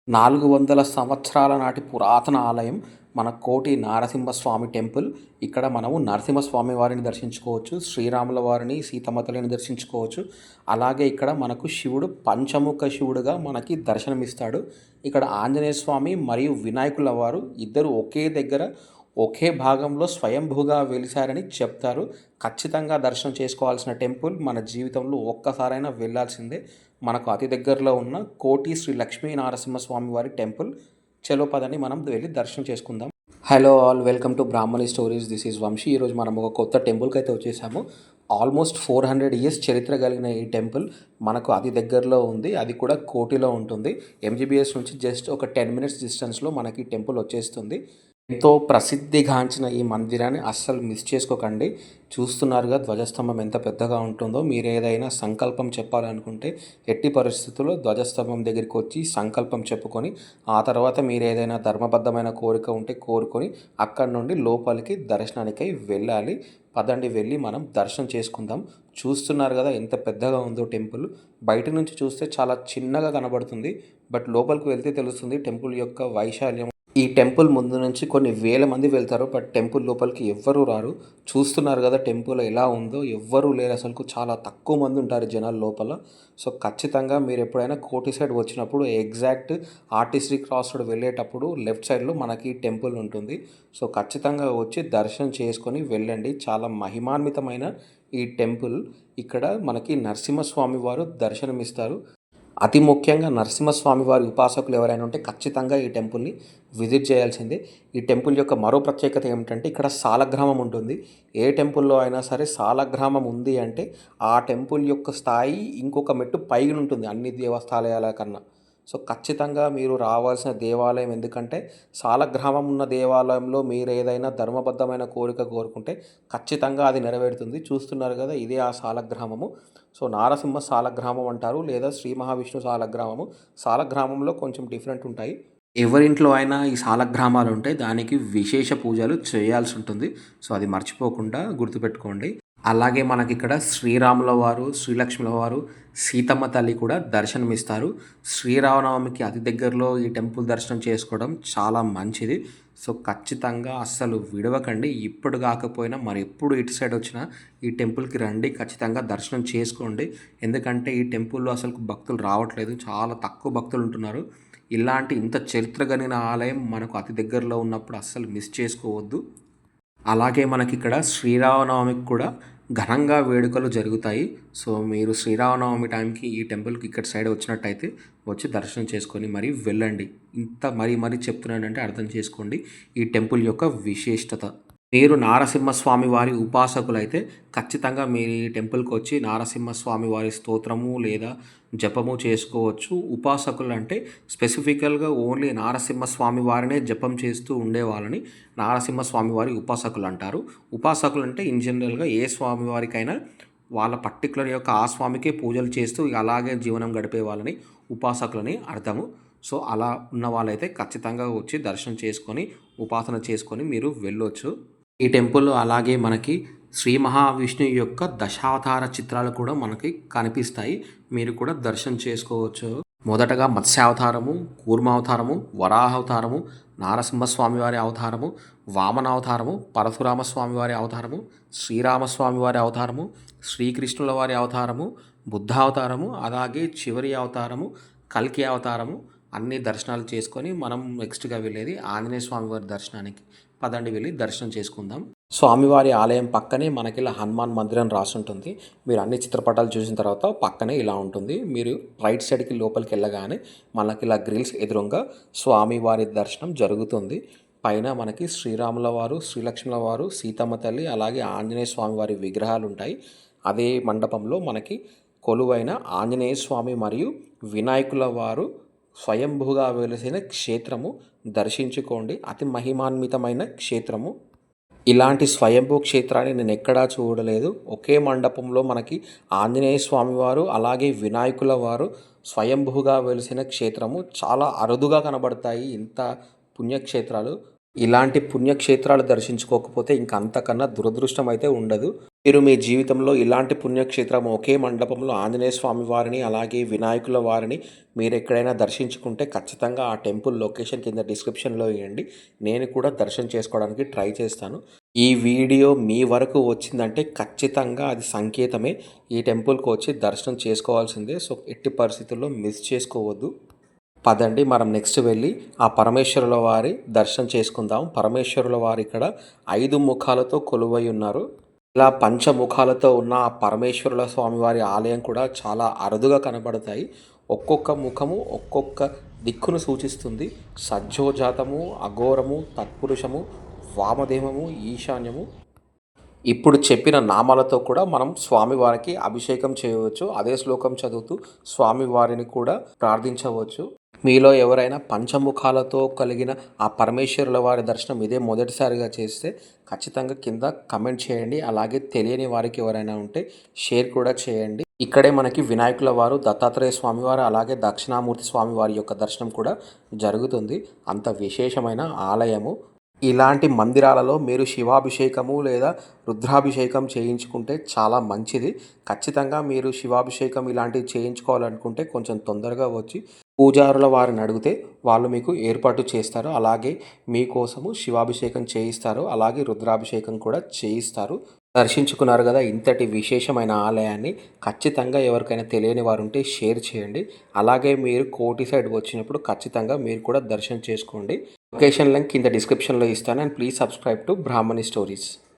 400 సంవత్సరాల నాటి పురాతన ఆలయం మన కోటి నారసింహస్వామి టెంపుల్. ఇక్కడ మనము నరసింహస్వామి వారిని దర్శించుకోవచ్చు, శ్రీరాముల వారిని, సీతమ్మ తల్లిని దర్శించుకోవచ్చు. అలాగే ఇక్కడ మనకు శివుడు పంచముఖ శివుడుగా మనకి దర్శనమిస్తాడు. ఇక్కడ ఆంజనేయ స్వామి మరియు వినాయకుల వారు ఇద్దరు ఒకే దగ్గర ఒకే భాగంలో స్వయంభూగా వెలిశారని చెప్తారు. ఖచ్చితంగా దర్శనం చేసుకోవాల్సిన టెంపుల్. మన జీవితంలో ఒక్కసారైనా వెళ్ళాల్సిందే. మనకు అతి దగ్గరలో ఉన్న కోటి శ్రీ లక్ష్మీ నరసింహస్వామి వారి టెంపుల్. చలో పదని మనం వెళ్ళి దర్శనం చేసుకుందాం. Hello all, welcome to Brahmani stories. This is Vamshi. ఈరోజు మనం ఒక కొత్త టెంపుల్కి అయితే వచ్చేసాము. ఆల్మోస్ట్ 400 ఇయర్స్ చరిత్ర కలిగిన ఈ టెంపుల్ మనకు అతి దగ్గరలో ఉంది. అది కూడా కోటిలో ఉంటుంది. ఎంజీబీఎస్ నుంచి జస్ట్ ఒక 10 మినిట్స్ డిస్టెన్స్లో మనకి టెంపుల్ వచ్చేస్తుంది. ఎంతో ప్రసిద్ధిగాంచిన ఈ మందిరాన్ని అస్సలు మిస్ చేసుకోకండి. చూస్తున్నారుగా ధ్వజస్తంభం ఎంత పెద్దగా ఉంటుందో. మీరు ఏదైనా సంకల్పం చెప్పాలనుకుంటే ఎట్టి పరిస్థితుల్లో ధ్వజస్తంభం దగ్గరికి వచ్చి సంకల్పం చెప్పుకొని ఆ తర్వాత మీరు ఏదైనా ధర్మబద్ధమైన కోరిక ఉంటే కోరుకొని అక్కడి నుండి లోపలికి దర్శనానికై వెళ్ళాలి. పదండి, వెళ్ళి మనం దర్శనం చేసుకుందాం. చూస్తున్నారు కదా ఎంత పెద్దగా ఉందో టెంపుల్. బయట నుంచి చూస్తే చాలా చిన్నగా కనబడుతుంది, బట్ లోపలికి వెళ్తే తెలుస్తుంది టెంపుల్ యొక్క వైశాల్యం. ఈ టెంపుల్ ముందు నుంచి కొన్ని వేల మంది వెళ్తారు, బట్ టెంపుల్ లోపలికి ఎవ్వరూ రారు. చూస్తున్నారు కదా టెంపుల్ ఎలా ఉందో. ఎవ్వరూ లేరు అసలు. చాలా తక్కువ మంది ఉంటారు జనాలు లోపల. సో ఖచ్చితంగా మీరు ఎప్పుడైనా కోటి సైడ్ వచ్చినప్పుడు ఎగ్జాక్ట్ ఆర్టీసీ క్రాస్ రోడ్ వెళ్ళేటప్పుడు లెఫ్ట్ సైడ్లో మనకి టెంపుల్ ఉంటుంది. సో ఖచ్చితంగా వచ్చి దర్శనం చేసుకొని వెళ్ళండి. చాలా మహిమాన్వితమైన ఈ టెంపుల్. ఇక్కడ మనకి నరసింహస్వామి వారు దర్శనమిస్తారు. అతి ముఖ్యంగా నరసింహస్వామి వారి ఉపాసకులు ఎవరైనా ఉంటే ఖచ్చితంగా ఈ టెంపుల్ని విజిట్ చేయాల్సిందే. ఈ టెంపుల్ యొక్క మరో ప్రత్యేకత ఏమిటంటే ఇక్కడ సాలగ్రామం ఉంటుంది. ఏ టెంపుల్లో అయినా సరే సాలగ్రామం ఉంది అంటే ఆ టెంపుల్ యొక్క స్థాయి ఇంకొక మెట్టు పైన ఉంటుంది అన్ని దేవస్థానాల కన్నా. సో ఖచ్చితంగా మీరు రావాల్సిన దేవాలయం. ఎందుకంటే సాలగ్రామం ఉన్న దేవాలయంలో మీరు ఏదైనా ధర్మబద్ధమైన కోరిక కోరుకుంటే ఖచ్చితంగా అది నెరవేరుతుంది. చూస్తున్నారు కదా, ఇదే ఆ సాలగ్రామము. సో నారసింహ సాలగ్రామం అంటారు, లేదా శ్రీ మహావిష్ణు సాలగ్రామము. సాలగ్రామంలో కొంచెం డిఫరెంట్ ఉంటాయి. ఎవరింట్లో అయినా ఈ సాలగ్రామాలు ఉంటాయి, దానికి విశేష పూజలు చేయాల్సి ఉంటుంది. సో అది మర్చిపోకుండా గుర్తుపెట్టుకోండి. అలాగే మనకి ఇక్కడ శ్రీరాముల వారు, శ్రీలక్ష్ముల వారు, సీతమ్మ తల్లి కూడా దర్శనమిస్తారు. శ్రీరామనవమికి అతి దగ్గరలో ఈ టెంపుల్ దర్శనం చేసుకోవడం చాలా మంచిది. సో ఖచ్చితంగా అస్సలు విడవకండి. ఇప్పుడు కాకపోయినా మరి ఎప్పుడు ఇటు సైడ్ వచ్చినా ఈ టెంపుల్కి రండి, ఖచ్చితంగా దర్శనం చేసుకోండి. ఎందుకంటే ఈ టెంపుల్లో అసలు భక్తులు రావట్లేదు, చాలా తక్కువ భక్తులు ఉంటున్నారు. ఇలాంటి ఇంత చరిత్ర కలిగిన ఆలయం మనకు అతి దగ్గరలో ఉన్నప్పుడు అస్సలు మిస్ చేసుకోవద్దు. అలాగే మనకి ఇక్కడ శ్రీరామనవమికి కూడా ఘనంగా వేడుకలు జరుగుతాయి. సో మీరు శ్రీరామనవమి టైంకి ఈ టెంపుల్కి ఇక్కడ సైడ్ వచ్చినట్టయితే వచ్చి దర్శనం చేసుకొని మరి వెళ్ళండి. ఇంత మరీ చెప్తున్నానంటే అర్థం చేసుకోండి ఈ టెంపుల్ యొక్క విశిష్టత. మీరు నారసింహస్వామి వారి ఉపాసకులైతే ఖచ్చితంగా మీరు ఈ టెంపుల్కి వచ్చి నారసింహస్వామి వారి స్తోత్రము లేదా జపము చేసుకోవచ్చు. ఉపాసకులు అంటే స్పెసిఫికల్గా ఓన్లీ నారసింహస్వామి వారినే జపం చేస్తూ ఉండేవాళ్ళని నారసింహస్వామి వారి ఉపాసకులు అంటారు. ఉపాసకులు అంటే ఇన్ జనరల్గా ఏ స్వామి వారికైనా వాళ్ళ పర్టికులర్ యొక్క ఆ స్వామికే పూజలు చేస్తూ అలాగే జీవనం గడిపే వాళ్ళని ఉపాసకులని అర్థము. సో అలా ఉన్న వాళ్ళైతే ఖచ్చితంగా వచ్చి దర్శనం చేసుకొని ఉపాసన చేసుకొని మీరు వెళ్ళొచ్చు. ఈ టెంపుల్ అలాగే మనకి శ్రీ మహావిష్ణువు యొక్క దశావతార చిత్రాలు కూడా మనకి కనిపిస్తాయి. మీరు కూడా దర్శనం చేసుకోవచ్చు. మొదటగా మత్స్యావతారము, కూర్మావతారము, వరాహావతారము, నారసింహస్వామి వారి అవతారము, వామనావతారము, పరశురామస్వామి వారి అవతారము, శ్రీరామస్వామి వారి అవతారము, శ్రీకృష్ణుల వారి అవతారము, బుద్ధావతారము, అలాగే చివరి అవతారము కల్కి అవతారము. అన్ని దర్శనాలు చేసుకొని మనం నెక్స్ట్గా వెళ్ళేది ఆంజనేయ స్వామి వారి దర్శనానికి. పదండి, వెళ్ళి దర్శనం చేసుకుందాం. స్వామివారి ఆలయం పక్కనే మనకి ఇలా హనుమాన్ మందిరం రాసి ఉంటుంది. మీరు అన్ని చిత్రపటాలు చూసిన తర్వాత పక్కనే ఇలా ఉంటుంది. మీరు రైట్ సైడ్కి లోపలికి వెళ్ళగానే మనకి ఇలా గ్రిల్స్ ఎదురుగా స్వామివారి దర్శనం జరుగుతుంది. పైన మనకి శ్రీరాముల వారు, శ్రీలక్ష్ముల వారు, సీతమ్మ తల్లి, అలాగే ఆంజనేయ స్వామి వారి విగ్రహాలు ఉంటాయి. అదే మండపంలో మనకి కొలువైన ఆంజనేయ స్వామి మరియు వినాయకుల వారు స్వయంభూగా వెలిసిన క్షేత్రము దర్శించుకోండి. అతి మహిమాన్వితమైన క్షేత్రము. ఇలాంటి స్వయంభూ క్షేత్రాన్ని నేను ఎక్కడా చూడలేదు. ఒకే మండపంలో మనకి ఆంజనేయ స్వామి వారు అలాగే వినాయకుల వారు స్వయంభూగా వెలిసిన క్షేత్రము చాలా అరుదుగా కనబడతాయి ఇంత పుణ్యక్షేత్రాలు. ఇలాంటి పుణ్యక్షేత్రాలు దర్శించుకోకపోతే ఇంక అంతకన్నా దురదృష్టం అయితే ఉండదు. మీరు మీ జీవితంలో ఇలాంటి పుణ్యక్షేత్రం ఒకే మండపంలో ఆంజనేయ స్వామి వారిని, అలాగే వినాయకుల వారిని మీరు ఎక్కడైనా దర్శించుకుంటే ఖచ్చితంగా ఆ టెంపుల్ లొకేషన్ కింద డిస్క్రిప్షన్‌లో ఇయ్యండి. నేను కూడా దర్శనం చేసుకోవడానికి ట్రై చేస్తాను. ఈ వీడియో మీ వరకు వచ్చిందంటే ఖచ్చితంగా అది సంకేతమే. ఈ టెంపుల్‌కి వచ్చి దర్శనం చేసుకోవాల్సిందే. సో, ఎట్టి పరిస్థితుల్లో మిస్ చేసుకోవద్దు. పదండి మనం నెక్స్ట్ వెళ్ళి ఆ పరమేశ్వరుల వారి దర్శనం చేసుకుందాం. పరమేశ్వరుల వారు ఇక్కడ 5 ముఖాలతో కొలువై ఉన్నారు. ఇలా పంచముఖాలతో ఉన్న ఆ పరమేశ్వరుల స్వామివారి ఆలయం కూడా చాలా అరుదుగా కనబడతాయి. ఒక్కొక్క ముఖము ఒక్కొక్క దిక్కును సూచిస్తుంది. సజ్జోజాతము, అఘోరము, తత్పురుషము, వామదేవము, ఈశాన్యము. ఇప్పుడు చెప్పిన నామాలతో కూడా మనం స్వామివారికి అభిషేకం చేయవచ్చు. అదే శ్లోకం చదువుతూ స్వామివారిని కూడా ప్రార్థించవచ్చు. మీలో ఎవరైనా పంచముఖాలతో కలిగిన ఆ పరమేశ్వరుల వారి దర్శనం ఇదే మొదటిసారిగా చేస్తే ఖచ్చితంగా కింద కమెంట్ చేయండి. అలాగే తెలియని వారికి ఎవరైనా ఉంటే షేర్ కూడా చేయండి. ఇక్కడే మనకి వినాయకుల వారు, దత్తాత్రేయ స్వామివారు, అలాగే దక్షిణామూర్తి స్వామివారి యొక్క దర్శనం కూడా జరుగుతుంది. అంత విశేషమైన ఆలయము. ఇలాంటి మందిరాలలో మీరు శివాభిషేకము లేదా రుద్రాభిషేకం చేయించుకుంటే చాలా మంచిది. ఖచ్చితంగా మీరు శివాభిషేకం ఇలాంటివి చేయించుకోవాలనుకుంటే కొంచెం తొందరగా వచ్చి పూజారుల వారిని అడిగితే వాళ్ళు మీకు ఏర్పాటు చేస్తారు. అలాగే మీకోసము శివాభిషేకం చేయిస్తారు. అలాగే రుద్రాభిషేకం కూడా చేయిస్తారు. దర్శించుకున్నారు కదా ఇంతటి విశేషమైన ఆలయాన్ని. ఖచ్చితంగా ఎవరికైనా తెలియని వారు ఉంటే షేర్ చేయండి. అలాగే మీరు కోటి సైడ్ వచ్చినప్పుడు ఖచ్చితంగా మీరు కూడా దర్శనం చేసుకోండి. లొకేషన్ లింక్ కింద డిస్క్రిప్షన్లో ఇస్తాను. And please subscribe to Brahmani stories.